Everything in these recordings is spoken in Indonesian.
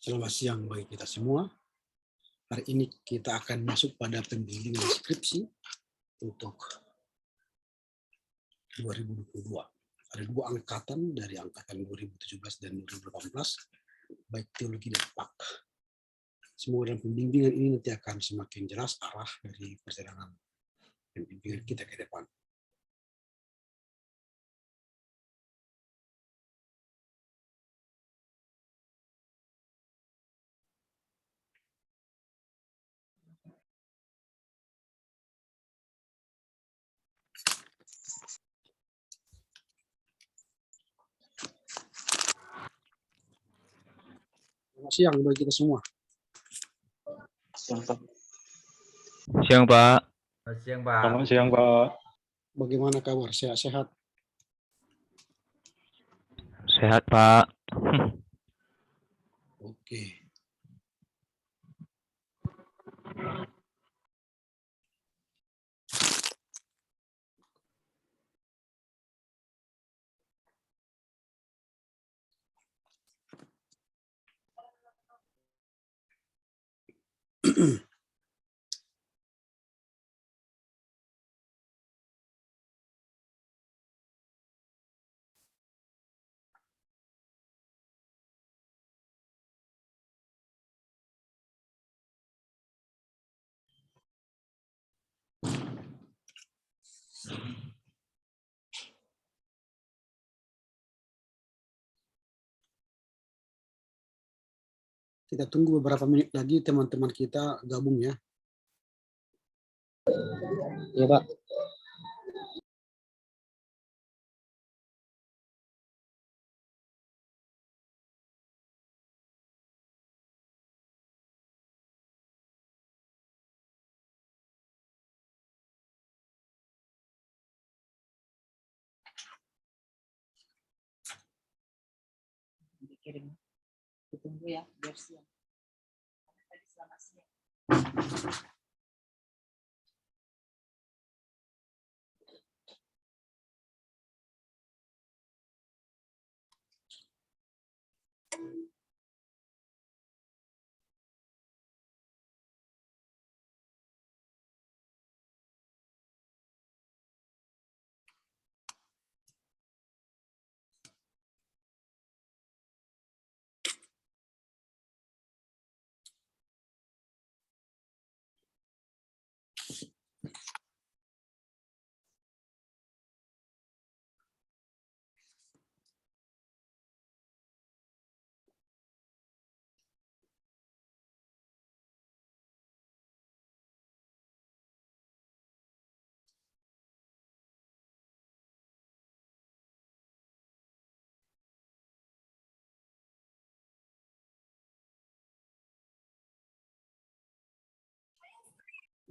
Selamat siang bagi kita semua. Hari ini kita akan masuk pada pembimbingan skripsi untuk 2022. Ada dua angkatan dari angkatan 2017 dan 2018, baik teologi dan PAK. Semoga dalam pembimbingan ini nanti akan semakin jelas arah dari perjalanan pembimbingan kita ke depan. Selamat siang bagi kita semua. Siang, Pak. Siang, Pak. Siang, Pak. Selamat siang, Pak. Bagaimana kabar? Sehat-sehat? Sehat, Pak. Oke. Kita tunggu beberapa menit lagi teman-teman kita gabung ya. Iya, Pak. Dikirim. Ditunggu ya, biar siang. Tadi selamat siang.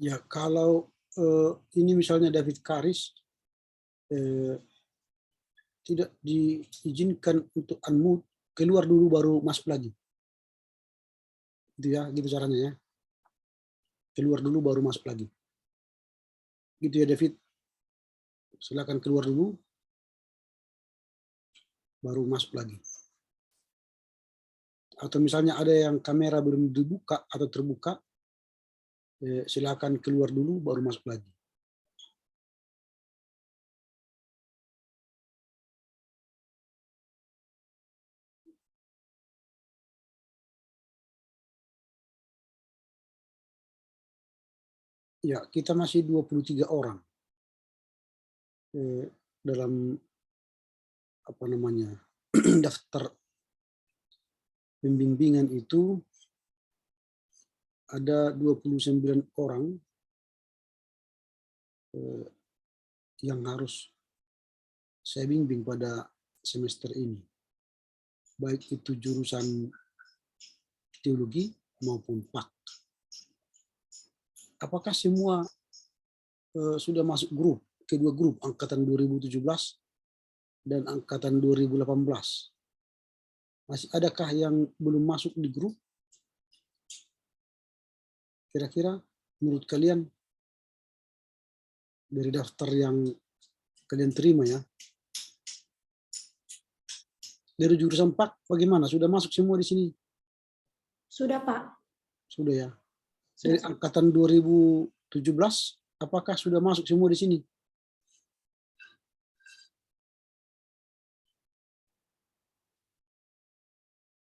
Ya, kalau ini misalnya David Karis tidak diizinkan untuk unmute, keluar dulu baru masuk lagi. Gitu ya, gitu caranya ya. Keluar dulu baru masuk lagi. Gitu ya David. Silakan keluar dulu, baru masuk lagi. Atau misalnya ada yang kamera belum dibuka atau terbuka, silakan keluar dulu baru masuk lagi. Ya, kita masih 23 orang dalam apa namanya daftar pembimbingan itu. Ada 29 orang yang harus saya bimbing pada semester ini. Baik itu jurusan teologi maupun PAK. Apakah semua sudah masuk grup, kedua grup, angkatan 2017 dan angkatan 2018? Masih adakah yang belum masuk di grup? Kira-kira menurut kalian dari daftar yang kalian terima ya, dari jurusan PAK bagaimana? Sudah masuk semua di sini? Sudah, Pak. Sudah ya. Dari angkatan 2017, apakah sudah masuk semua di sini?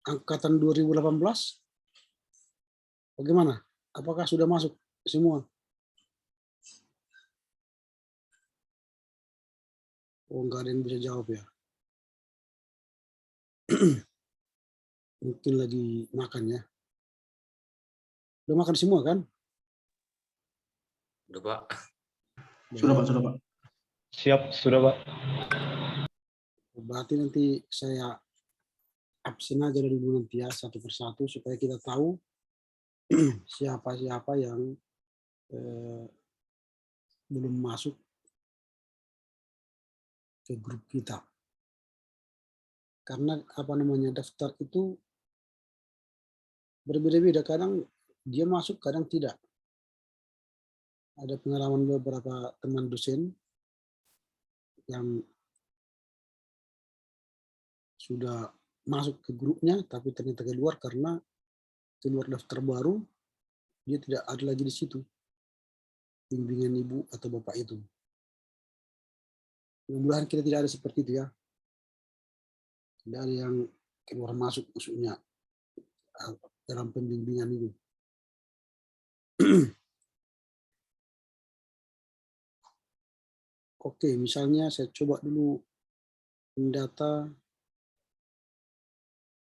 Angkatan 2018, bagaimana? Apakah sudah masuk semua? Oh, enggak ada yang bisa jawab ya. Mungkin lagi makan ya. Udah makan semua kan? Udah, Pak. Sudah, Pak. Sudah, Pak. Siap, sudah, Pak. Berarti nanti saya absen aja dari dulu nanti ya, satu persatu supaya kita tahu siapa-siapa yang belum masuk ke grup kita. Karena apa namanya, daftar itu berbeda-beda, kadang dia masuk, kadang tidak. Ada pengalaman beberapa teman dosen yang sudah masuk ke grupnya tapi ternyata keluar karena keluar daftar baru, dia tidak ada lagi di situ bimbingan ibu atau bapak itu. Mudah-mudahan kita tidak ada seperti itu ya. Tidak ada yang keluar masuk maksudnya dalam pembimbingan itu. Oke, misalnya saya coba dulu mendata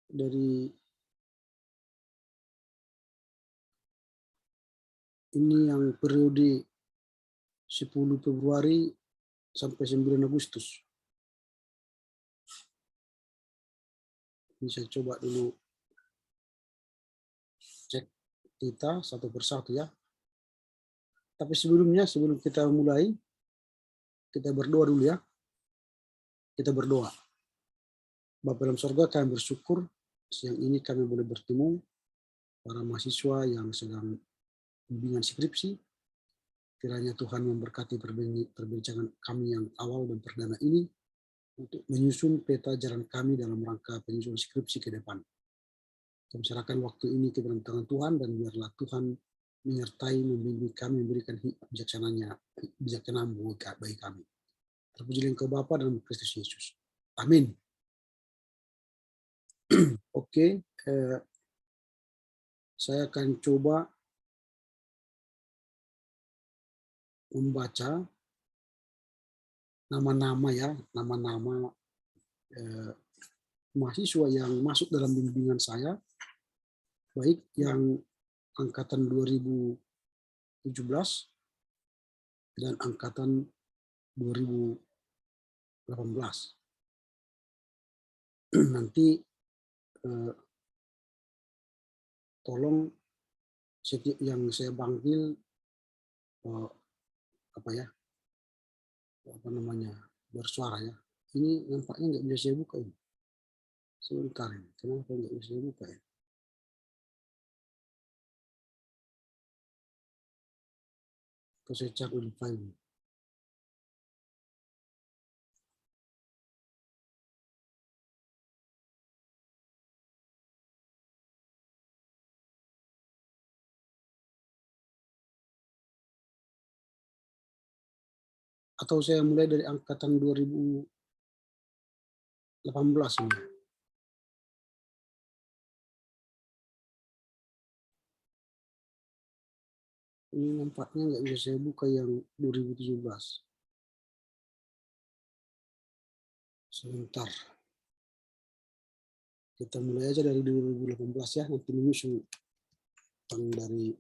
dari ini yang periode 10 Februari sampai 9 Agustus. Ini saya coba dulu cek kita satu persatu ya. Tapi sebelumnya, sebelum kita mulai, kita berdoa dulu ya. Kita berdoa. Bapa dalam surga, kami bersyukur siang ini kami boleh bertemu para mahasiswa yang sedang bimbingan skripsi. Kiranya Tuhan memberkati perbincangan kami yang awal dan perdana ini untuk menyusun peta jalan kami dalam rangka penyusunan skripsi ke depan. Kami serahkan waktu ini ke dalam tangan Tuhan dan biarlah Tuhan menyertai, membimbing kami, memberikan bijaksanaan bagi kami. Terpujilah Engkau Bapa dalam Kristus Yesus. Amin. Oke, saya akan coba membaca nama-nama ya, nama-nama mahasiswa yang masuk dalam bimbingan saya, baik yang angkatan 2017 dan angkatan 2018. Nanti tolong setiap yang saya panggil bersuara ya. Ini nampaknya nggak bisa saya buka ini. Sebentar ini, kenapa nggak bisa saya buka ya? Atau saya cek dulu file. Atau saya mulai dari angkatan 2018 ini. Ini nampaknya nggak bisa saya buka yang 2017. Sebentar. Kita mulai aja dari 2018 ya, nanti menyusul dari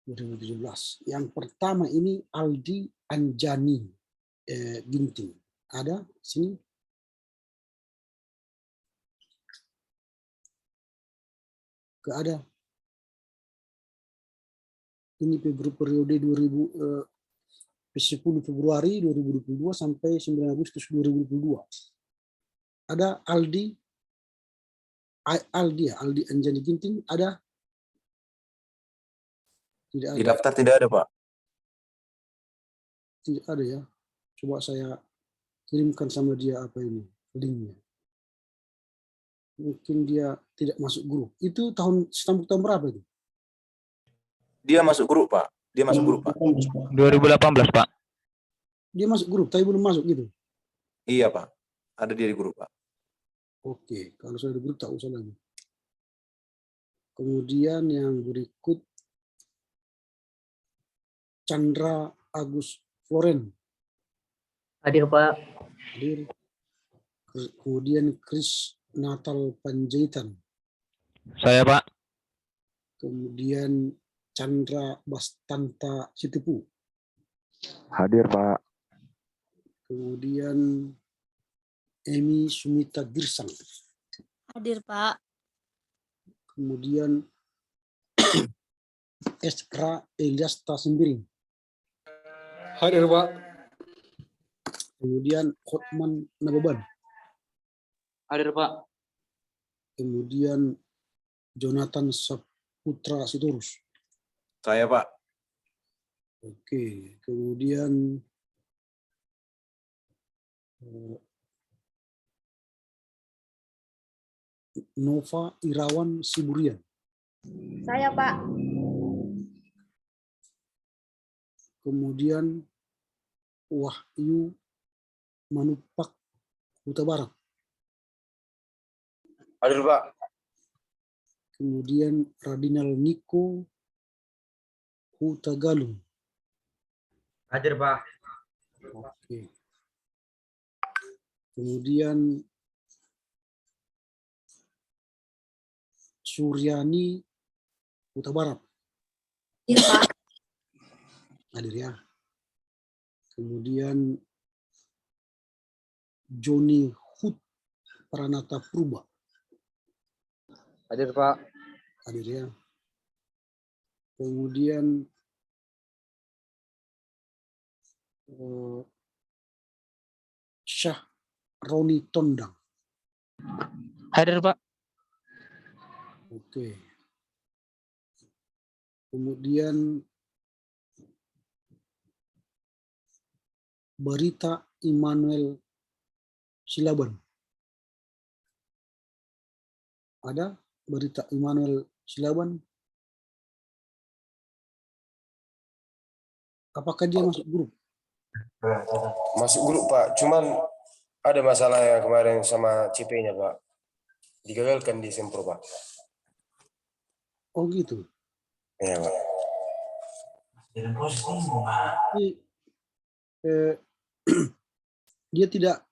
2017. Yang pertama ini Aldi Anjani Ginting. Ada sini? Gak ada. Ini periode 10 Februari 2022 sampai 9 Agustus 2022. Ada Aldi Anjani Ginting, ada? Tidak ada. Di daftar tidak ada, Pak. Tidak ada ya. Coba saya kirimkan sama dia apa ini linknya. Mungkin dia tidak masuk grup. Itu tahun berapa itu? Dia masuk grup, Pak. Dia masuk grup, Pak. 2018, Pak. Dia masuk grup, tapi belum masuk gitu. Iya, Pak. Ada dia di grup, Pak. Oke, kalau sudah di grup tak usah lagi. Kemudian yang berikut Chandra Agus Floren. Hadir, Pak. Hadir. Kemudian Chris Natal Panjaitan. Saya, Pak. Kemudian Chandra Bastanta Sitipu. Hadir, Pak. Kemudian Emi Sumita Girsang. Hadir, Pak. Kemudian Esra Elias Tasimbiring. Hadir, Pak. Kemudian Hotman Nababan. Hadir, Pak. Kemudian Jonathan Saputra Sitorus. Saya, Pak. Oke, kemudian Nova Irawan Siburian. Saya, Pak. Kemudian Wahyu Manupak Huta Barat. Hadir, Pak. Kemudian Radinal Niko Huta Galung. Hadir, Pak. Oke. Kemudian Suryani Huta Barat. Hadir, Pak. Hadir ya. Kemudian Joni Hut Pranata Purba. Hadir, Pak. Hadir ya. Kemudian Syah Roni Tondang. Hadir, Pak. Oke. Kemudian Barita Immanuel Silaban. Ada Barita Immanuel Silaban? Apakah dia masuk grup? Masuk grup, Pak. Cuman ada masalah yang kemarin sama CP-nya, Pak. Digagalkan di Sempro, Pak. Oh gitu. Iya, Pak. Jadi, dia tidak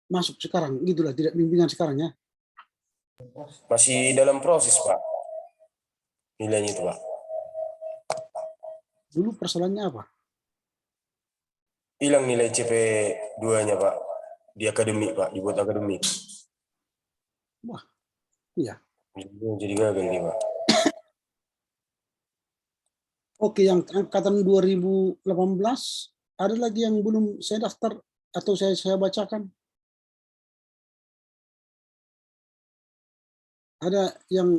masuk sekarang, gitulah, tidak bimbingan sekarang ya. Masih dalam proses, Pak. Nilainya itu, Pak. Dulu persoalannya apa? Hilang nilai CP 2-nya, Pak. Di akademik, Pak. Dibuat akademik. Wah, iya. Jadi gagal nih, Pak. Oke, yang angkatan 2018 ada lagi yang belum saya daftar atau saya bacakan? Ada yang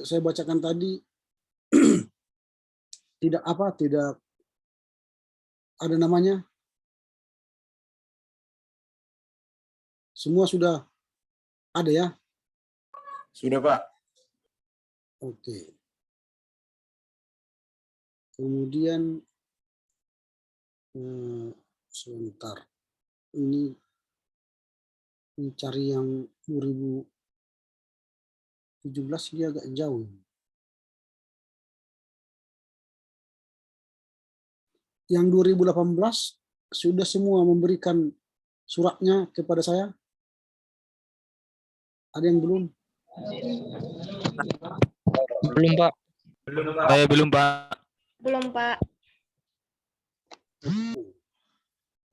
saya bacakan tadi tidak ada namanya. Semua sudah ada ya? Sudah, Pak. Oke. Kemudian sebentar. Ini cari yang 2017 dia agak jauh. Yang 2018 sudah semua memberikan suratnya kepada saya. Ada yang belum? Belum, Pak. Saya belum, Pak. Belum, Pak.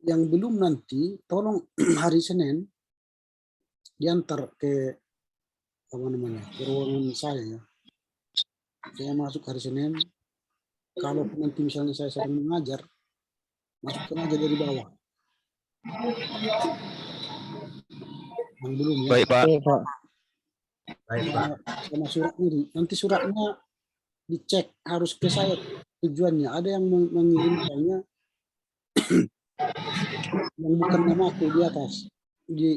Yang belum nanti tolong hari Senin diantar ke ke ruangan saya ya. Saya masuk hari Senin. Kalau nanti misalnya saya sedang mengajar, masukkan aja dari bawah. Yang belum ya. Baik, Pak. Sama suratnya nanti suratnya dicek harus ke saya tujuannya. Ada yang mengirimkannya yang bukan nama aku di atas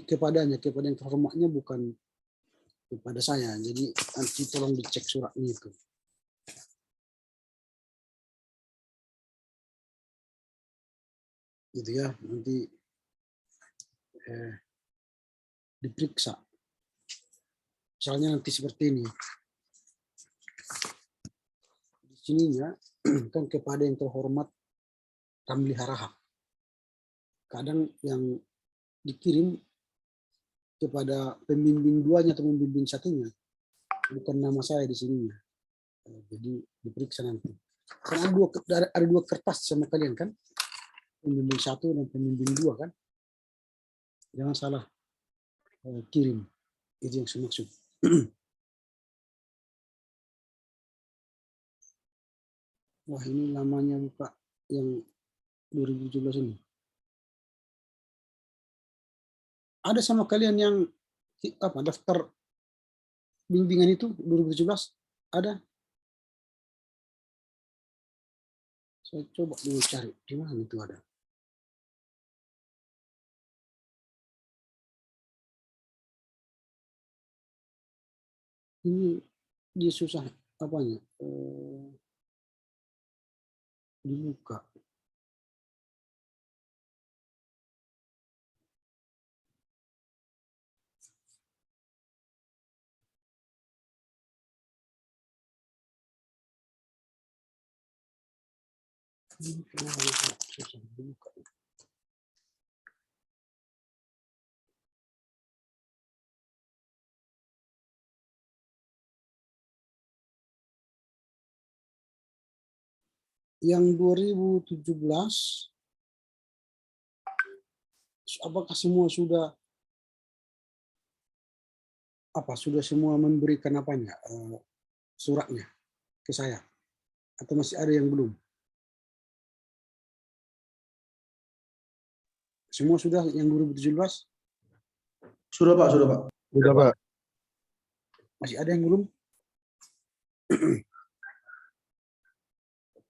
kepada yang terhormatnya bukan kepada saya. Jadi nanti tolong dicek suratnya itu. Gitu ya, nanti diperiksa. Misalnya nanti seperti ini. Di sininya kan kepada yang terhormat Ramli Harahap. Kadang yang dikirim kepada pembimbing duanya atau pembimbing satunya bukan nama saya di sininya. Jadi diperiksa nanti. Karena ada dua kertas sama kalian kan, pembimbing satu dan pembimbing dua kan. Jangan salah kirim, itu yang saya maksud. Wah, ini lamanya buka yang 2017 ini. Ada sama kalian yang apa daftar bimbingan itu 2017? Ada? Saya coba dulu cari di mana itu ada. Ini dia susah apanya? Dibuka. Ini susah dibuka. Yang 2017 apakah semua sudah semua memberikan apanya suratnya ke saya atau masih ada yang belum? Semua sudah yang 2017? Sudah Pak, sudah Pak. Sudah, Pak. Masih ada yang belum?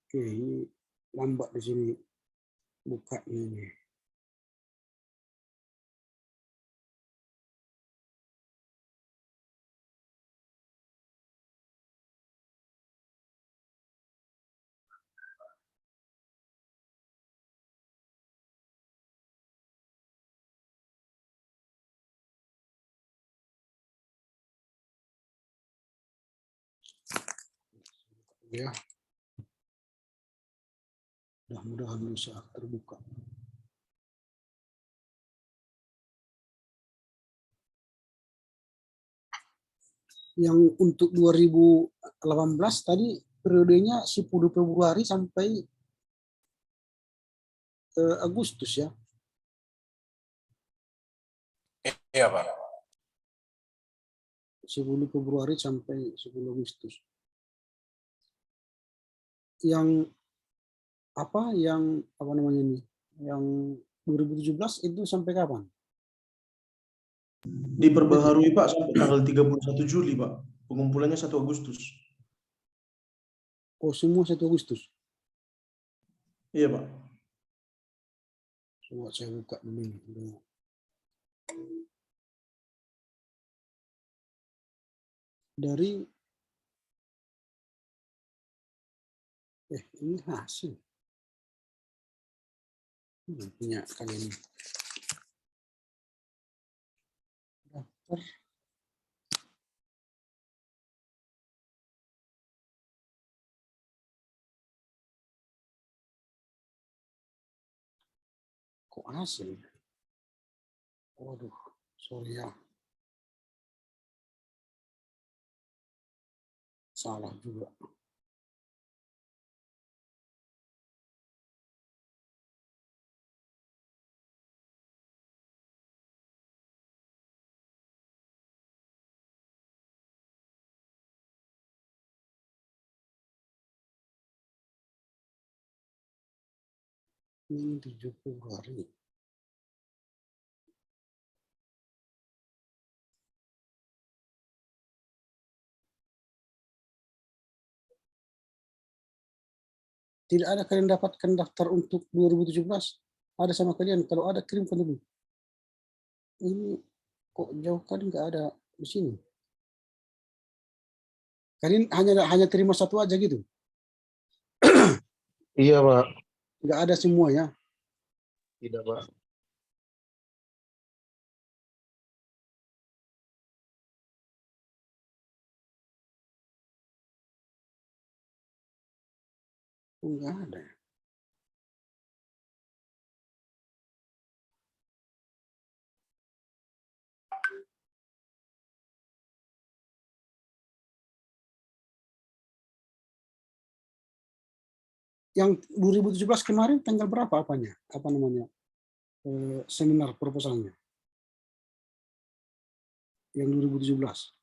Oke, ini lambat di sini bukanya ini. Ya. Mudah-mudahan bisa terbuka. Yang untuk 2018 tadi periodenya 10 Februari sampai Agustus ya. Iya Pak. 10 Februari sampai 10 Agustus. Yang apa namanya ini? Yang 2017 itu sampai kapan? Diperbaharui Pak sampai tanggal 31 Juli Pak. Pengumpulannya 1 Agustus. Oh, semua 1 Agustus? Iya Pak. Coba saya buka dulu. Dari ini hasil. Punya kalian daftar. Kok hasil? Waduh, sorry ya. Salah juga. Ini 7 Februari. Tidak ada kalian dapatkan daftar untuk 2017? Ada sama kalian? Kalau ada kirimkan dulu. Ini kok jauh kali nggak ada di sini? Kan ini hanya terima satu aja gitu. Iya, Pak. Nggak ada semua ya. Tidak, Pak. Nggak ada. Yang 2017 kemarin tanggal berapa apanya? Apa namanya? Seminar proposalnya. Yang 2017.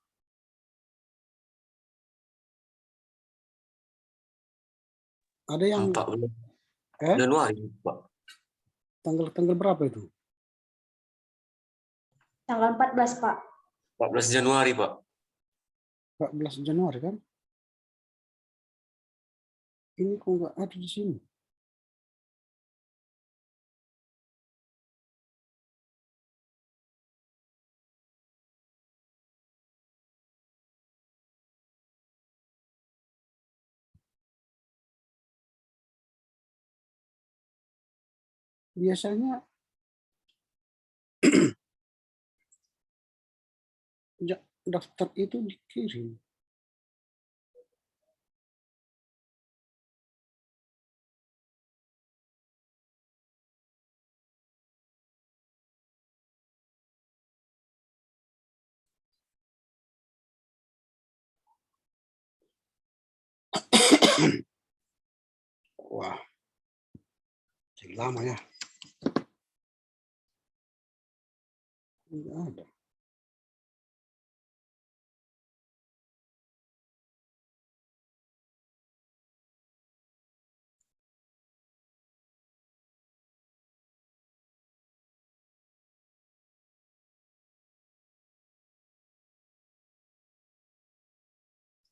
Ada yang 14 eh? Januari, Pak. Tanggal berapa itu? Tanggal 14, Pak. 14 Januari, Pak. 14 Januari kan? Ini kok nggak ada di sini. Biasanya daftar itu dikirim. Wah, lama ya. Nggak ada.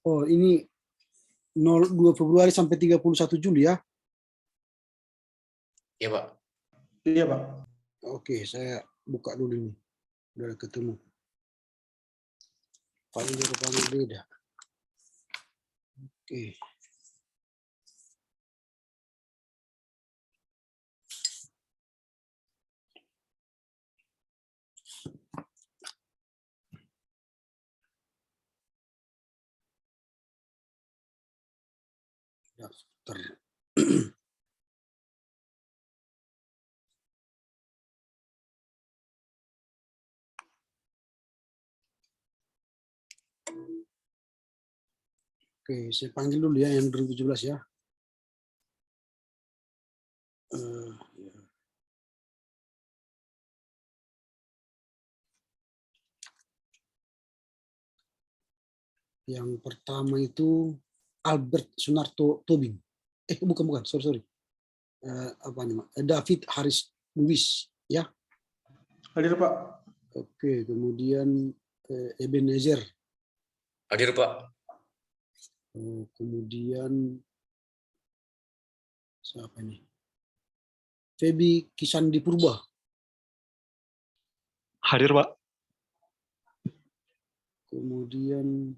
Oh, ini 2 Februari sampai 31 Juli ya. Iya, Pak. Iya, Pak. Oke, saya buka dulu ini. Udah ketemu. Paling rupanya beda. Oke. Daftar. Oke, saya panggil dulu ya yang 2017 ya. Ya. Yang pertama itu Albert Sunarto Tobing. Bukan, sorry. Apa namanya? David Haris Lewis, ya. Hadir, Pak. Oke, kemudian Ebenezer. Hadir, Pak. Kemudian siapa ini? Febi Kisandi Purba. Hadir, Pak. Kemudian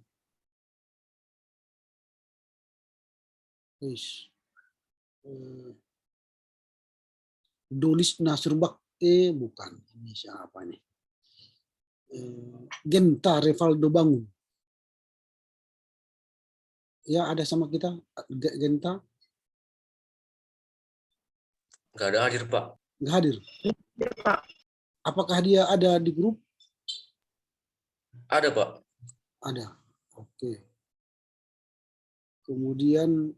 Dolis Nasurbak, bukan, ini siapa nih? Genta Revaldo Bangun. Ya, ada sama kita, Genta. Nggak ada hadir, Pak. Nggak hadir. Apakah dia ada di grup? Ada, Pak. Ada. Oke. Kemudian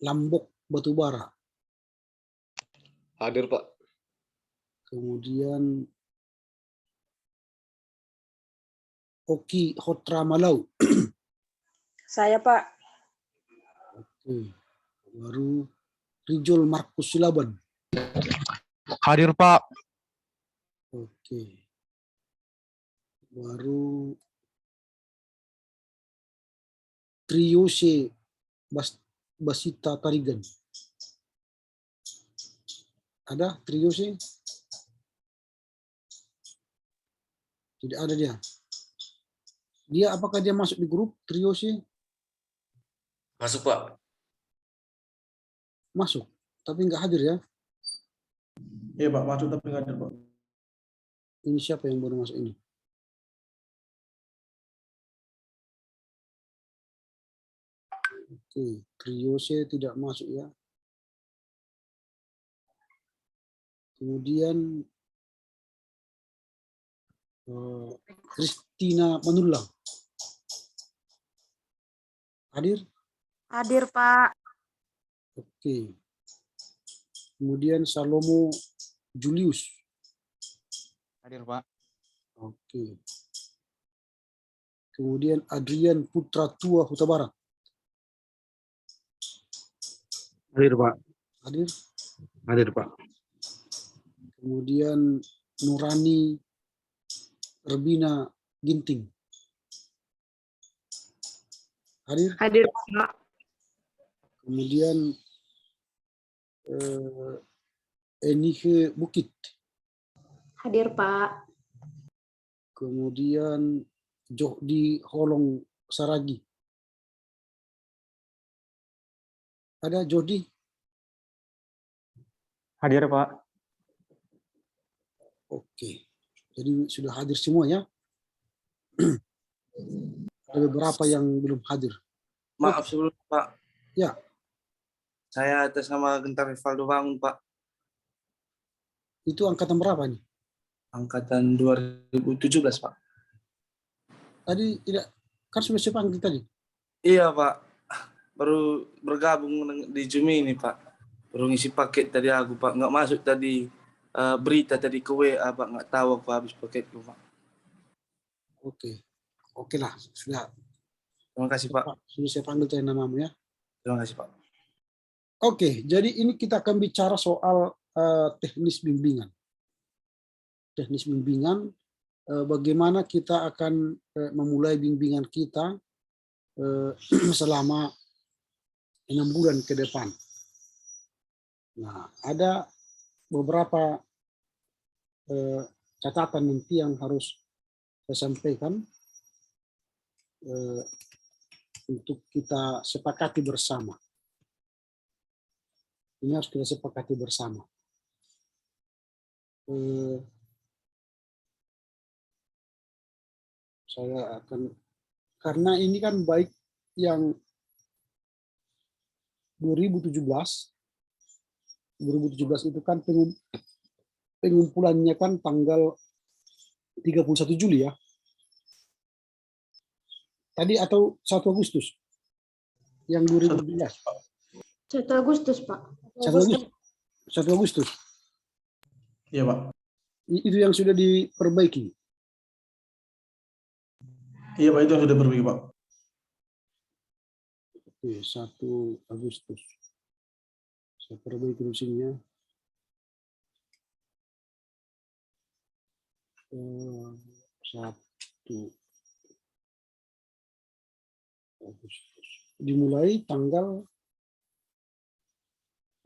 Lambok Batubara. Hadir, Pak. Kemudian Oki Hotra Malau. Saya, Pak. Oke. Baru Rijol Markus Silaban. Hadir, Pak. Oke. Baru Trio C Basita Tarigan. Ada Trio C? Tidak ada dia. Dia apakah dia masuk di grup Trio C? Masuk, Pak. Masuk, tapi nggak hadir ya. Iya Pak, masuk tapi nggak hadir Pak. Ini siapa yang baru masuk ini? Oke, Kriose tidak masuk ya. Kemudian Kristina Manulang. Hadir? Hadir, Pak. Oke. Kemudian Salomo Julius. Hadir, Pak. Oke. Kemudian Adrian Putra Tua Huta Barat. Hadir, Pak. Hadir? Hadir, Pak. Kemudian Nurani Rebina Ginting. Hadir? Hadir, Pak. Kemudian Enike Bukit. Hadir, Pak. Kemudian Johdi Holong Saragi. Ada Johdi? Hadir, Pak. Oke. Jadi sudah hadir semua ya. Ada beberapa yang belum hadir. Maaf sebelum, Pak. Ya. Saya atas nama Gentar Rivaldo Bangun, Pak. Itu angkatan berapa nih? Angkatan 2017, Pak. Tadi tidak, kan sudah saya panggil tadi. Iya, Pak. Baru bergabung di Jumi ini, Pak. Baru ngisi paket tadi aku, Pak. Nggak masuk tadi berita tadi ke WA, Pak. Nggak tahu aku habis paketku, Pak. Oke. Oke lah, sudah. Terima kasih, Pak. Sudah saya panggil tadi namamu ya. Terima kasih, Pak. Oke, jadi ini kita akan bicara soal teknis bimbingan. Teknis bimbingan, bagaimana kita akan memulai bimbingan kita selama 6 bulan ke depan. Nah, ada beberapa catatan nanti yang harus saya sampaikan untuk kita sepakati bersama. Ini harus kita sepakati bersama. Saya akan, karena ini kan baik yang 2017 itu kan pengumpulannya kan tanggal 31 Juli ya. Tadi atau 1 Agustus? Yang 2017. 1 Agustus, Pak. 1 Agustus. Iya Pak. Itu yang sudah diperbaiki. Iya Pak, itu yang sudah perbaiki Pak. Oke, 1 Agustus. Saya perbaiki dulu sini ya. 1 Agustus. Dimulai tanggal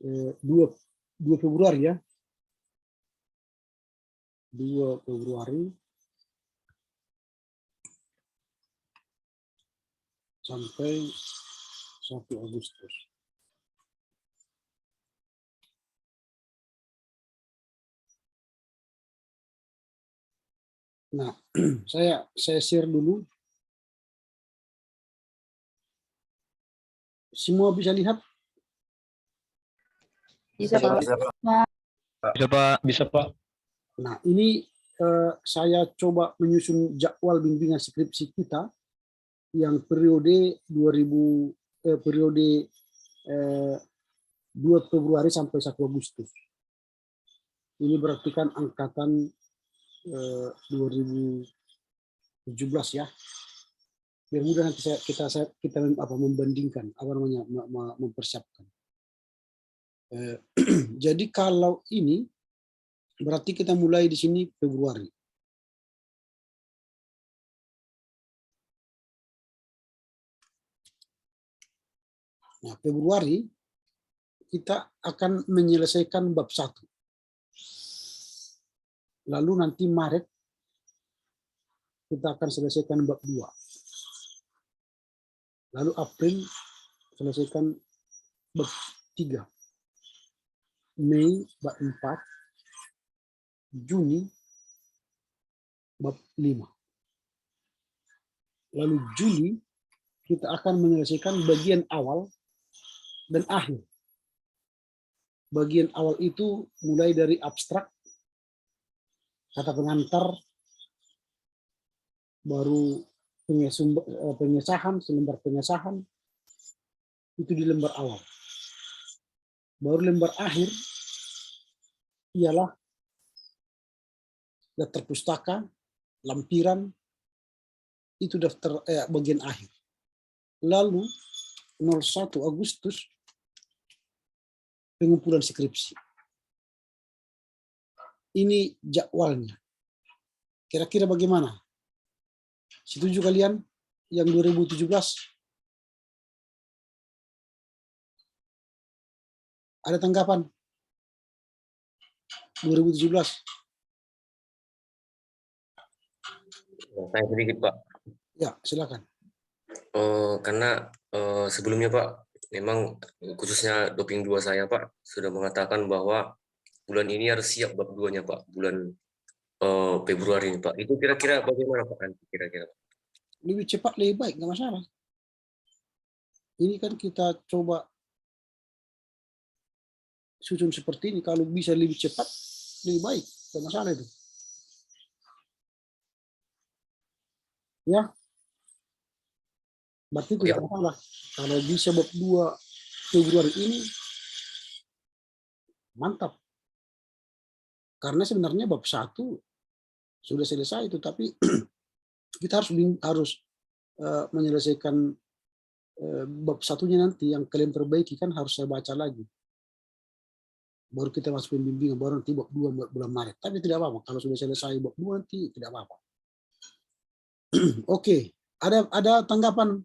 2 Februari ya. 2 Februari sampai 1 Agustus. Nah, saya share dulu. Semua bisa lihat? Bisa, Pak. Bisa, Pak. Bisa, Pak. Bisa, Pak. Nah, ini saya coba menyusun jadwal bimbingan skripsi kita yang periode 2 Februari sampai 1 Agustus. Ini berarti kan angkatan 2017 ya. Biar mudah nanti kita membandingkan, mempersiapkan. Jadi kalau ini berarti kita mulai di sini Februari. Nah, Februari kita akan menyelesaikan bab 1. Lalu nanti Maret kita akan selesaikan bab 2. Lalu April selesaikan bab 3. Mei bab 4, Juni bab 5. Lalu Juli kita akan menyelesaikan bagian awal dan akhir. Bagian awal itu mulai dari abstrak, kata pengantar, baru pengesahan, selembar pengesahan, itu di lembar awal. Baru lembar akhir ialah daftar pustaka, lampiran, itu daftar bagian akhir. Lalu 01 Agustus pengumpulan skripsi. Ini jadwalnya. Kira-kira bagaimana? Setuju kalian yang 2017? Ada tanggapan? 2017. Saya sedikit, Pak. Ya, silakan. Karena sebelumnya, Pak, memang khususnya doping 2 saya, Pak, sudah mengatakan bahwa bulan ini harus siap bab 2-nya, Pak. Bulan Februari ini, Pak. Itu kira-kira bagaimana, Pak? Kira-kira. Lebih cepat lebih baik, nggak masalah. Ini kan kita coba susun seperti ini, kalau bisa lebih cepat lebih baik, nggak masalah itu. Ya, berarti tidak masalah. Kalau bisa bab 2 Februari ini, mantap. Karena sebenarnya bab 1 sudah selesai itu, tapi kita harus menyelesaikan bab 1-nya nanti yang kalian perbaiki kan harus saya baca lagi. Baru kita masuk pembimbingan, baru nanti bab 2 bulan Maret. Tapi tidak apa-apa, kalau sudah selesai bab 2 nanti tidak apa-apa. Oke, ada tanggapan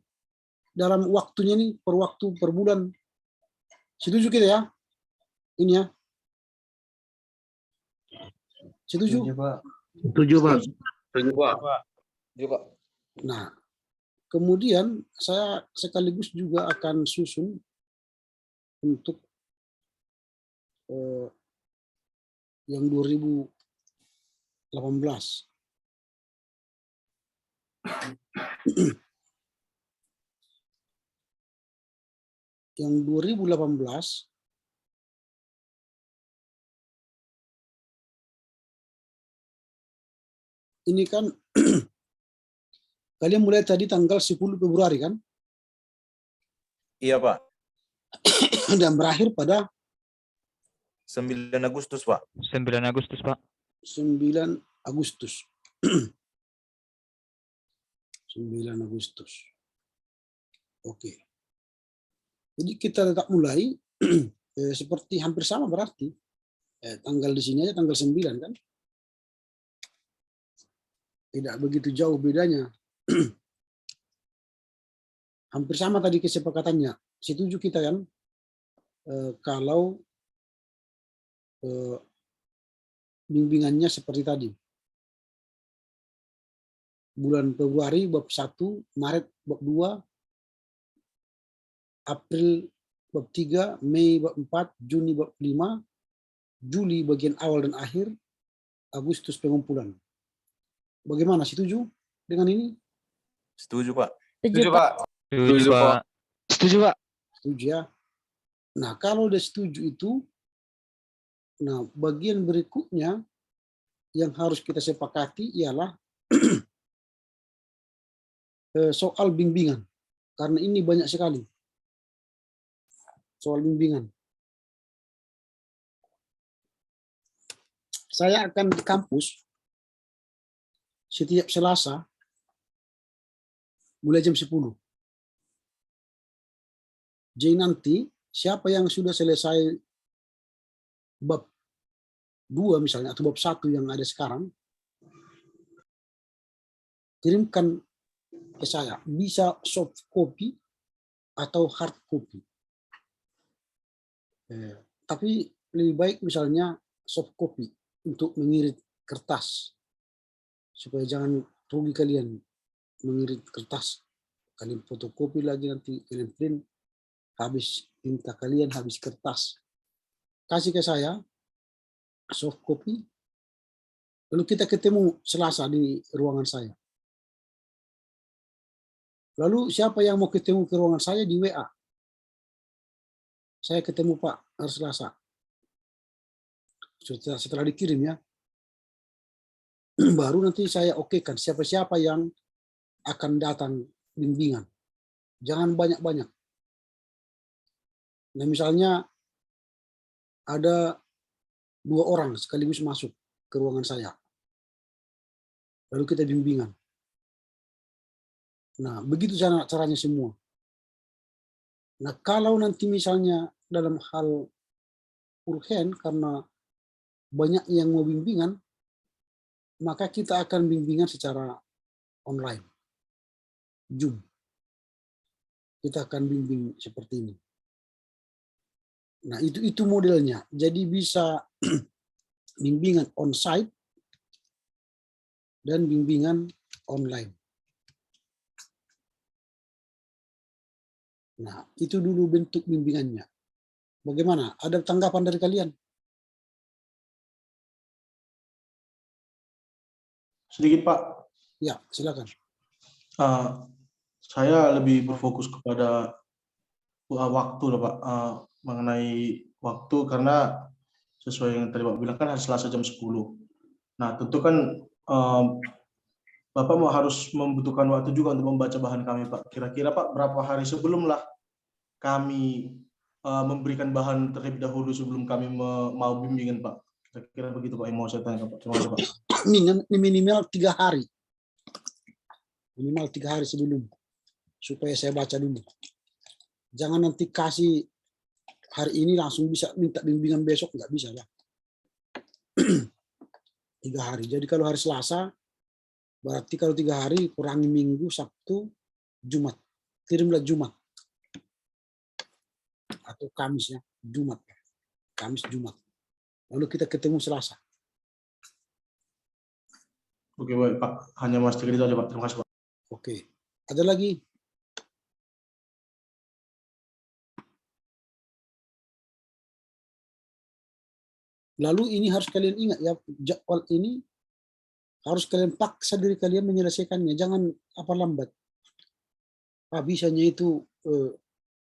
dalam waktunya nih, per waktu, per bulan. Setuju kita ya? Ini ya. Setuju? Setuju, Pak. Setuju, Pak. Nah, kemudian saya sekaligus juga akan susun untuk yang 2018. Yang 2018 ini kan kalian mulai tadi tanggal 10 Februari kan? Iya, Pak. Dan berakhir pada 9 Agustus, Pak. 9 Agustus, Pak. 9 Agustus. 9 Agustus. Oke. Jadi kita tetap mulai seperti hampir sama berarti. Tanggal di sini aja tanggal 9 kan? Tidak begitu jauh bedanya. Hampir sama tadi kesepakatannya. Setuju kita kan? Kalau bimbingannya seperti tadi. Bulan Februari bab 1, Maret bab 2, April bab 3, Mei bab 4, Juni bab 5, Juli bagian awal dan akhir, Agustus pengumpulan. Bagaimana? Setuju dengan ini? Setuju, Pak. Setuju, Pak. Setuju, Pak. Setuju, Pak. Setuju ya. Nah, kalau udah setuju itu, nah bagian berikutnya yang harus kita sepakati ialah soal bimbingan. Karena ini banyak sekali soal bimbingan. Saya akan di kampus setiap Selasa mulai jam 10. Jadi nanti siapa yang sudah selesai bab 2 misalnya atau bab 1 yang ada sekarang, kirimkan ke saya. Bisa soft copy atau hard copy. Tapi lebih baik misalnya soft copy untuk mengirit kertas. Supaya jangan rugi kalian mengirit kertas. Kalian fotokopi lagi nanti kalian print. habis tinta kalian, habis kertas, kasih ke saya soft copy, lalu kita ketemu Selasa di ruangan saya. Lalu siapa yang mau ketemu ke ruangan saya di WA, saya ketemu Pak hari Selasa. Setelah dikirim ya, baru nanti saya okekan siapa-siapa yang akan datang bimbingan. Jangan banyak-banyak. Nah misalnya ada 2 orang sekaligus masuk ke ruangan saya, lalu kita bimbingan. Nah begitu caranya semua. Nah kalau nanti misalnya dalam hal urgen karena banyak yang mau bimbingan, maka kita akan bimbingan secara online, Zoom. Kita akan bimbing seperti ini. Nah itu modelnya. Jadi bisa bimbingan on-site dan bimbingan online. Nah itu dulu bentuk bimbingannya. Bagaimana? Ada tanggapan dari kalian? Sedikit Pak. Ya, silakan. Saya lebih berfokus kepada waktu lah Pak, mengenai waktu karena sesuai yang tadi Pak bilang kan hari Selasa jam 10. Nah tentu kan Bapak harus membutuhkan waktu juga untuk membaca bahan kami Pak. Kira-kira Pak berapa hari sebelumlah kami memberikan bahan terlebih dahulu sebelum kami mau bimbingan Pak. Kira-kira begitu Pak yang mau saya tanya Pak. Terima kasih Pak. Minimal 3 hari. Minimal 3 hari sebelum, supaya saya baca dulu. Jangan nanti kasih hari ini langsung bisa minta bimbingan besok, nggak bisa lah. 3 hari. Jadi kalau hari Selasa, berarti kalau 3 hari kurangi Minggu, Sabtu, Jumat. Kirimlah Jumat. Atau Kamis ya, Jumat. Kamis, Jumat. Lalu kita ketemu Selasa. Oke baik Pak, hanya Mas Tigri saja Pak. Terima kasih Pak. Oke, ada lagi? Lalu ini harus kalian ingat ya, jadwal ini harus kalian paksa diri kalian menyelesaikannya, jangan apa lambat. Bisanya itu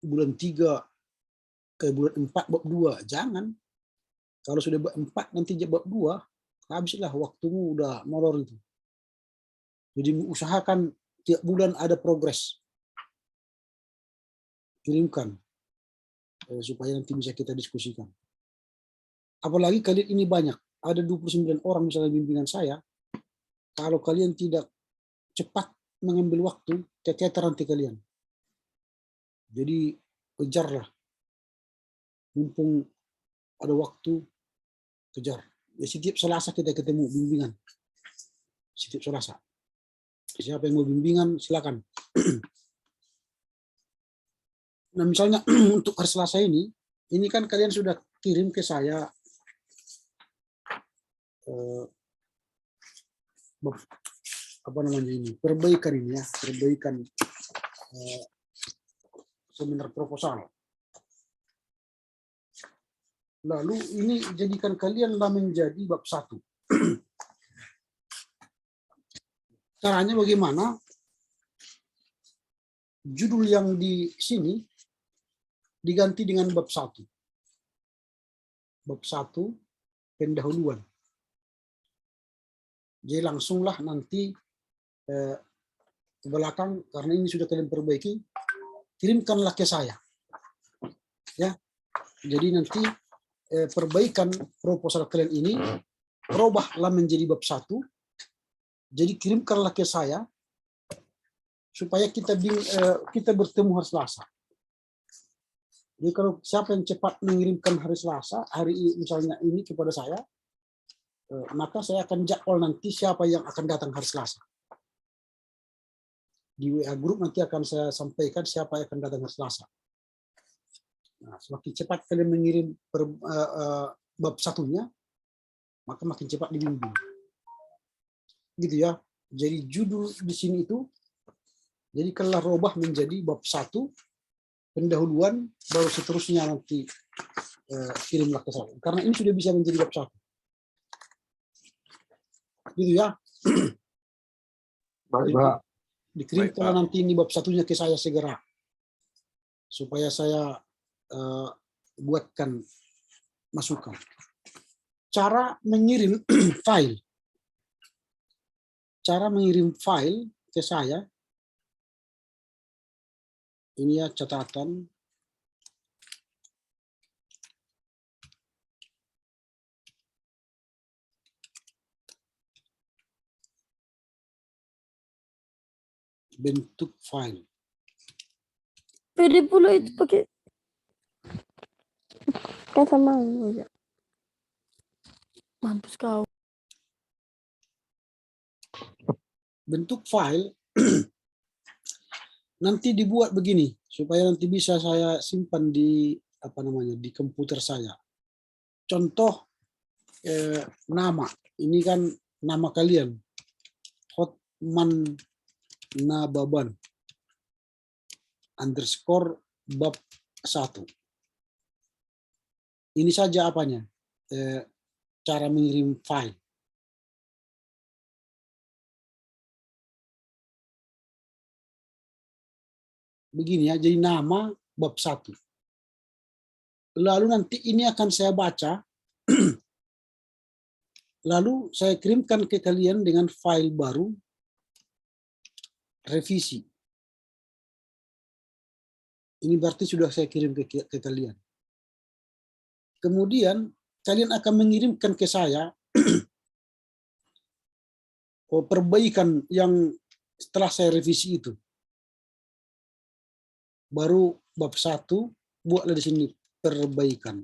bulan 3 ke bulan 4 bab 2, jangan. Kalau sudah bab 4 nanti bab 2, habislah waktumu, udah molor itu. Jadi usahakan tiap bulan ada progres. Kirimkan supaya nanti bisa kita diskusikan. Apalagi kalian ini banyak, ada 29 orang misalnya bimbingan saya. Kalau kalian tidak cepat mengambil waktu, teteter nanti kalian. Jadi kejarlah. Mumpung ada waktu, kejar. Ya, setiap Selasa kita ketemu bimbingan. Setiap Selasa. Siapa yang mau bimbingan, silakan. Nah misalnya untuk hari Selasa ini kan kalian sudah kirim ke saya apa namanya ini, perbaikan ini ya, perbaikan seminar proposal. Lalu ini jadikan kalianlah menjadi bab 1. Caranya bagaimana? Judul yang di sini diganti dengan bab 1. Bab 1 pendahuluan. Jadi langsunglah nanti ke belakang, karena ini sudah kalian perbaiki, kirimkanlah ke saya. Ya. Jadi nanti perbaikan proposal kalian ini robahlah menjadi bab 1. Jadi kirimkanlah ke saya supaya kita bertemu hari Selasa. Jadi kalau siapa yang cepat mengirimkan hari Selasa, hari misalnya ini kepada saya, maka saya akan jadwal nanti siapa yang akan datang hari Selasa. Di WA Group nanti akan saya sampaikan siapa yang akan datang hari Selasa. Nah, semakin cepat kalian mengirim bab 1-nya, maka makin cepat dibimbing. Gitu ya. Jadi judul di sini itu, jadi kalau robah menjadi bab 1, pendahuluan, baru seterusnya nanti kirimlah ke saya. Karena ini sudah bisa menjadi bab 1. Gitu ya. Baik, Pak. Dikirimkan nanti ini bab 1-nya ke saya segera. Supaya saya buatkan masukan. Cara mengirim file. Cara mengirim file ke saya. Ini ya catatan. Bentuk file. Pede pula itu pakai. Kan sama. Mampus kau. Bentuk file nanti dibuat begini supaya nanti bisa saya simpan di di komputer saya. Contoh nama, ini kan nama kalian, Hotman Nababan _ bab 1. Ini saja apanya, cara mengirim file. Begini ya, jadi nama bab 1. Lalu nanti ini akan saya baca, lalu saya kirimkan ke kalian dengan file baru, revisi. Ini berarti sudah saya kirim ke kalian. Kemudian kalian akan mengirimkan ke saya perbaikan yang setelah saya revisi itu. Baru bab 1, buatlah di sini perbaikan.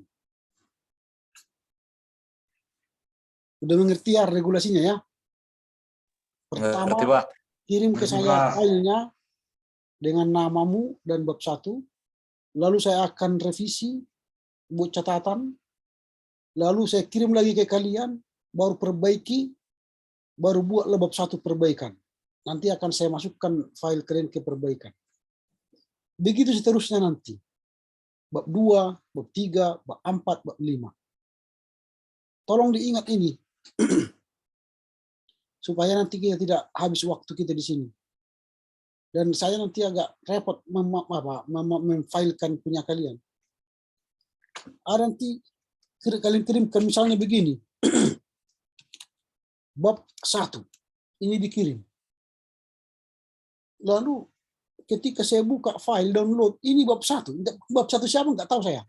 Udah mengerti ya regulasinya ya? Pertama, Ngerti, Pak. kirim ke saya filenya dengan namamu dan bab 1. Lalu saya akan revisi, buat catatan. Lalu saya kirim lagi ke kalian, baru perbaiki, baru buatlah bab 1 perbaikan. Nanti akan saya masukkan file kalian ke perbaikan. Begitu seterusnya nanti. Bab 2, bab 3, bab 4, bab 5. Tolong diingat ini. Supaya nanti kita tidak habis waktu kita di sini. Dan saya nanti agak repot memfilekan punya kalian. Nanti kalian kirimkan misalnya begini. Bab 1. Ini dikirim. Lalu ketika saya buka file download, ini bab 1. Bab 1 siapa nggak tahu saya.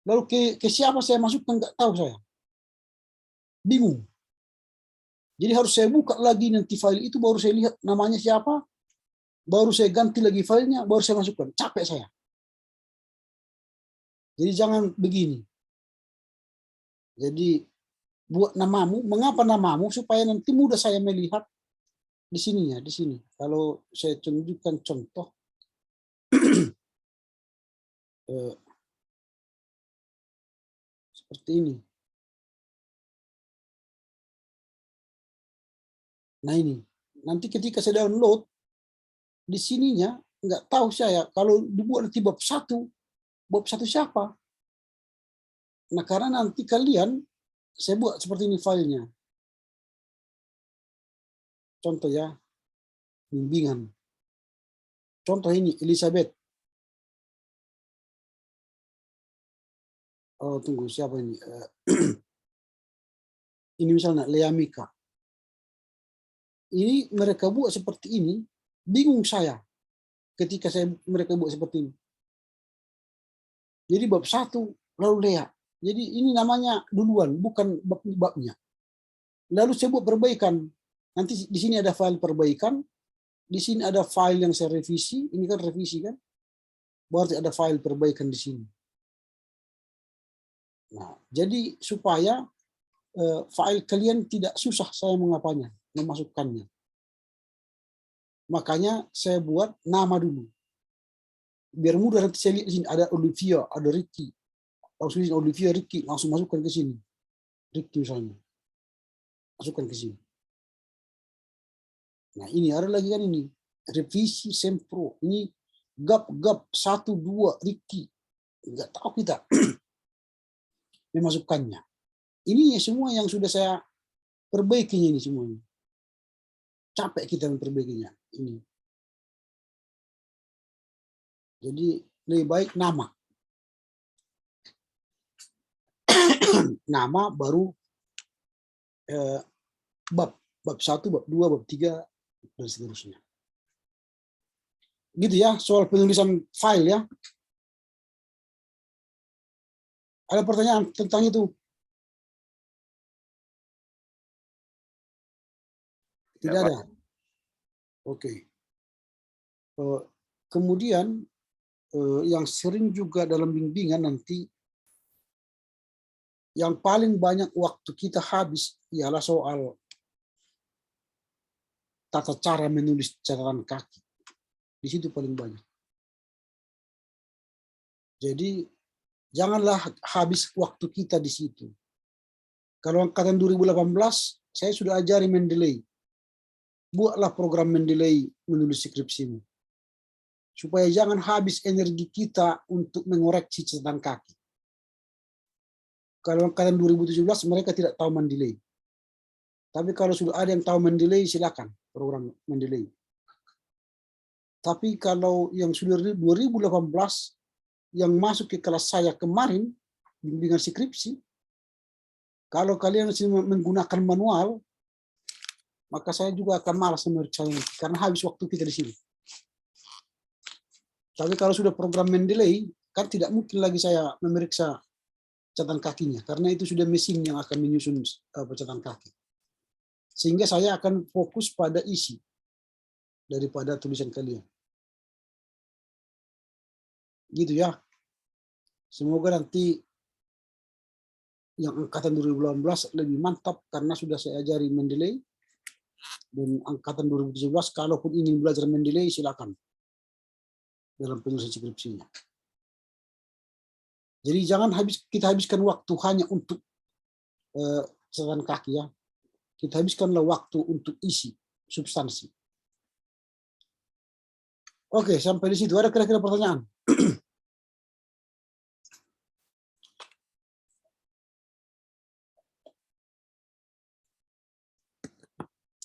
Lalu ke siapa saya masukkan nggak tahu saya. Bingung. Jadi harus saya buka lagi nanti file itu, baru saya lihat namanya siapa, baru saya ganti lagi filenya, baru saya masukkan. Capek saya. Jadi jangan begini. Jadi buat namamu, mengapa namamu, supaya nanti mudah saya melihat di sininya, di sini. Kalau saya tunjukkan contoh, seperti ini. Nah ini, nanti ketika saya download, di sininya nggak tahu saya, kalau dibuat nanti bab 1 siapa? Nah karena nanti kalian, saya buat seperti ini filenya. Contoh ya, bimbingan. Contoh ini, Elizabeth. Oh tunggu, siapa ini? Ini misalnya, Lea Mika. Ini mereka buat seperti ini, bingung saya ketika mereka buat seperti ini. Jadi bab 1, lalu Lea. Jadi ini namanya duluan, bukan babnya. Lalu saya buat perbaikan. Nanti di sini ada file perbaikan, di sini ada file yang saya revisi, ini kan revisi kan? Berarti ada file perbaikan di sini. Nah, jadi supaya file kalian tidak susah saya mengapanya, memasukkannya. Makanya saya buat nama dulu. Biar mudah nanti saya lihat di sini ada Olivia, ada Ricky. Langsung Olivia, Ricky, langsung masukkan ke sini. Ricky misalnya. Masukkan ke sini. Nah, ini ada lagi kan ini. Revisi Sempro. Ini gap 1, 2, Ricky. Nggak tahu kita memasukkannya. Ini semua yang sudah saya perbaikinya ini semuanya. Capek kita memperbaikinya ini. Jadi lebih baik nama. Nama baru bab 1, bab 2, bab 3 dan seterusnya. Gitu ya, soal penulisan file ya. Ada pertanyaan tentang itu? Tidak ada. Oke. Kemudian yang sering juga dalam bimbingan nanti, yang paling banyak waktu kita habis ialah soal tata cara menulis catatan kaki. Di situ paling banyak. Jadi janganlah habis waktu kita di situ. Kalau angkatan 2018, saya sudah ajari Mendeley. Buatlah program Mendeley menulis skripsimu. Supaya jangan habis energi kita untuk mengoreksi catatan kaki. Kalau angkatan 2017 mereka tidak tahu Mendeley. Tapi kalau sudah ada yang tahu Mendeley, silakan program Mendeley. Tapi kalau yang sudah 2018 yang masuk ke kelas saya kemarin bimbingan skripsi, kalau kalian menggunakan manual, maka saya juga akan malas memeriksa karena habis waktu kita di sini. Tapi kalau sudah program Mendeley, kan tidak mungkin lagi saya memeriksa catatan kakinya, karena itu sudah mesin yang akan menyusun catatan kaki. Sehingga saya akan fokus pada isi daripada tulisan kalian. Gitu ya. Semoga nanti yang angkatan 2018 lebih mantap karena sudah saya ajari Mendeley. Dan angkatan 2017 kalaupun ingin belajar Mendeley silakan dalam penulisan skripsinya. Jadi jangan kita habiskan waktu hanya untuk catatan kaki ya. Kita habiskanlah waktu untuk isi, substansi. Oke, sampai di situ. Ada kira-kira pertanyaan?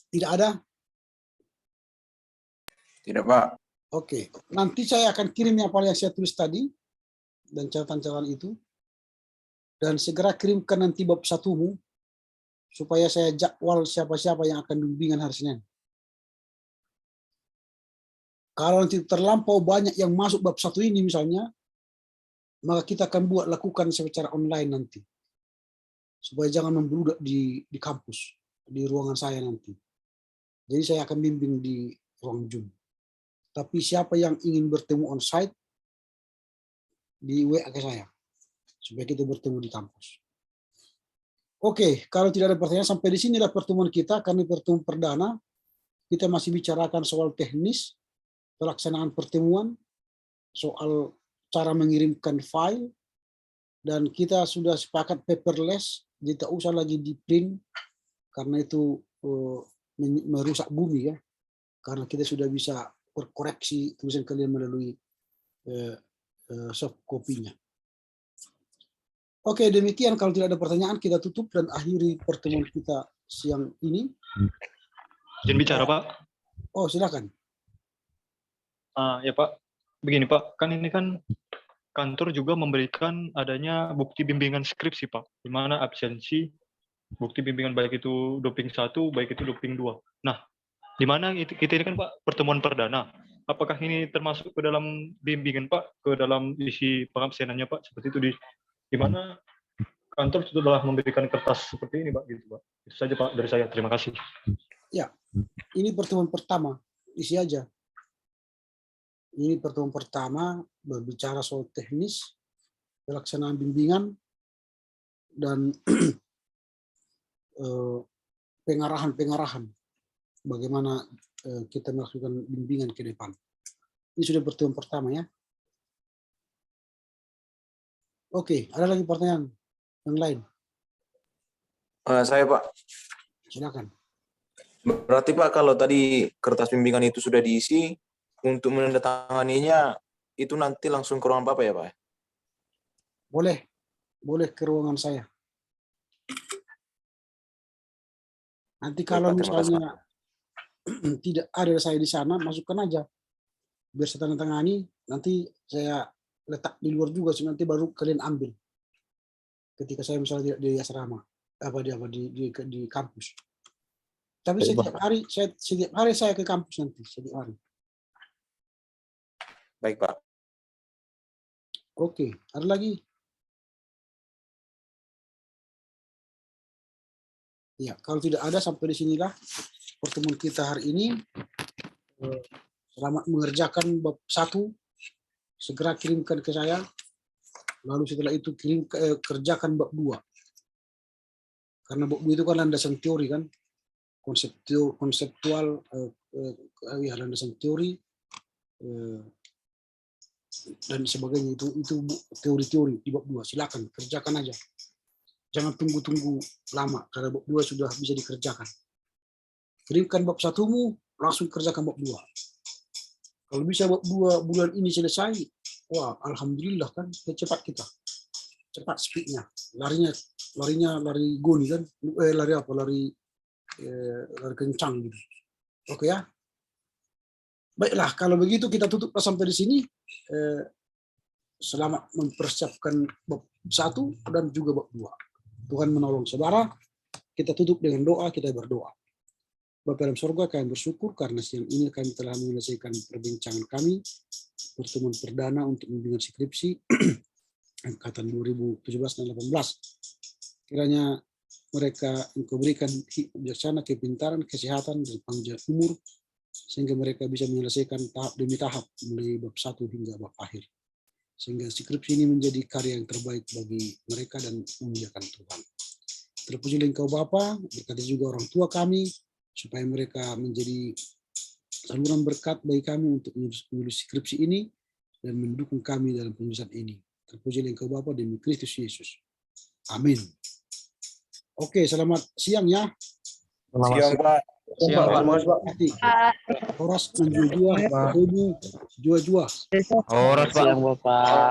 Tidak ada? Tidak, Pak. Oke, nanti saya akan kirim apa yang saya tulis tadi dan catatan-catatan itu, dan segera kirimkan nanti bab 1-mu supaya saya jadwal siapa-siapa yang akan bimbingan hari Senin. Kalau nanti terlampau banyak yang masuk bab 1 ini misalnya, maka kita akan lakukan secara online nanti, supaya jangan membludak di kampus, di ruangan saya nanti. Jadi saya akan bimbing di ruang Zoom. Tapi siapa yang ingin bertemu on-site, di WA ke saya, supaya kita bertemu di kampus. Oke, kalau tidak ada pertanyaan, sampai di sinilah pertemuan kita, karena pertemuan perdana. Kita masih bicarakan soal teknis, pelaksanaan pertemuan, soal cara mengirimkan file, dan kita sudah sepakat paperless, tidak usah lagi di print, karena itu merusak bumi ya, karena kita sudah bisa berkoreksi tulisan kalian melalui soft copy-nya. Oke, demikian. Kalau tidak ada pertanyaan, kita tutup dan akhiri pertemuan kita siang ini. Izin bicara, Pak. Oh, silakan. Ya, Pak. Begini, Pak. Kan ini kan kantor juga memberikan adanya bukti bimbingan skripsi, Pak. Di mana absensi bukti bimbingan baik itu doping 1, baik itu doping 2. Nah, di mana kita ini kan Pak pertemuan perdana. Apakah ini termasuk ke dalam bimbingan Pak, ke dalam isi pengabsenannya Pak? Seperti itu di mana kantor sudah memberikan kertas seperti ini Pak, gitu Pak. Itu saja Pak dari saya. Terima kasih. Ya, ini pertemuan pertama. Isi aja. Ini pertemuan pertama berbicara soal teknis, pelaksanaan bimbingan, dan pengarahan bagaimana kita melakukan bimbingan ke depan. Ini sudah pertemuan pertama ya. Oke, ada lagi pertanyaan yang lain? Saya Pak. Silakan. Berarti Pak kalau tadi kertas bimbingan itu sudah diisi, untuk menandatanganinya itu nanti langsung ke ruangan Bapak ya, Pak? Boleh ke ruangan saya. Nanti Baik, kalau Pak, terima kasih, Pak. misalnya tidak ada saya di sana, masukkan aja. Biar saya tanda tangani, nanti saya letak di luar juga, nanti baru kalian ambil. Ketika saya misalnya di asrama, di kampus. Tapi setiap hari saya ke kampus nanti, setiap hari. Baik, Pak. Oke, ada lagi? Ya, kalau tidak ada sampai di sinilah pertemuan kita hari ini. Selamat mengerjakan bab 1. Segera kirimkan ke saya. Lalu setelah itu kerjakan bab 2. Karena bab 2 itu kan landasan teori kan. Konseptual landasan teori dan sebagainya, itu teori-teori di bab 2. Silakan kerjakan aja. Jangan tunggu-tunggu lama karena bab 2 sudah bisa dikerjakan. Kirimkan bab 1-mu, langsung kerjakan bab 2. Kalau bisa bab 2 bulan ini selesai, wah alhamdulillah kan, cepat kita. Cepat speednya. Lari goni kan, lari kencang gitu. Oke ya. Baiklah, kalau begitu kita tutup sampai di sini. Selamat mempersiapkan bab 1 dan juga bab 2. Tuhan menolong saudara. Kita tutup dengan doa, kita berdoa. Bapa dalam surga, kami bersyukur karena siang ini kami telah menyelesaikan perbincangan kami, pertemuan perdana untuk bimbingan skripsi angkatan 2017 dan 18. Kiranya mereka Engkau berikan bijaksana, kepintaran, kesehatan, dan panjang umur, sehingga mereka bisa menyelesaikan tahap demi tahap, mulai bab 1 hingga bab akhir. Sehingga skripsi ini menjadi karya yang terbaik bagi mereka dan memuliakan Tuhan. Terpujilah Engkau Bapa, berkati juga orang tua kami, supaya mereka menjadi saluran berkat bagi kami untuk menulis skripsi ini dan mendukung kami dalam penulisan ini. Terpujilah Engkau Bapa demi Kristus Yesus. Amin. Oke, selamat siang ya. Siang, Pak. Siang, Pak. Horas jua. Horas, Pak. Siang, Bapak.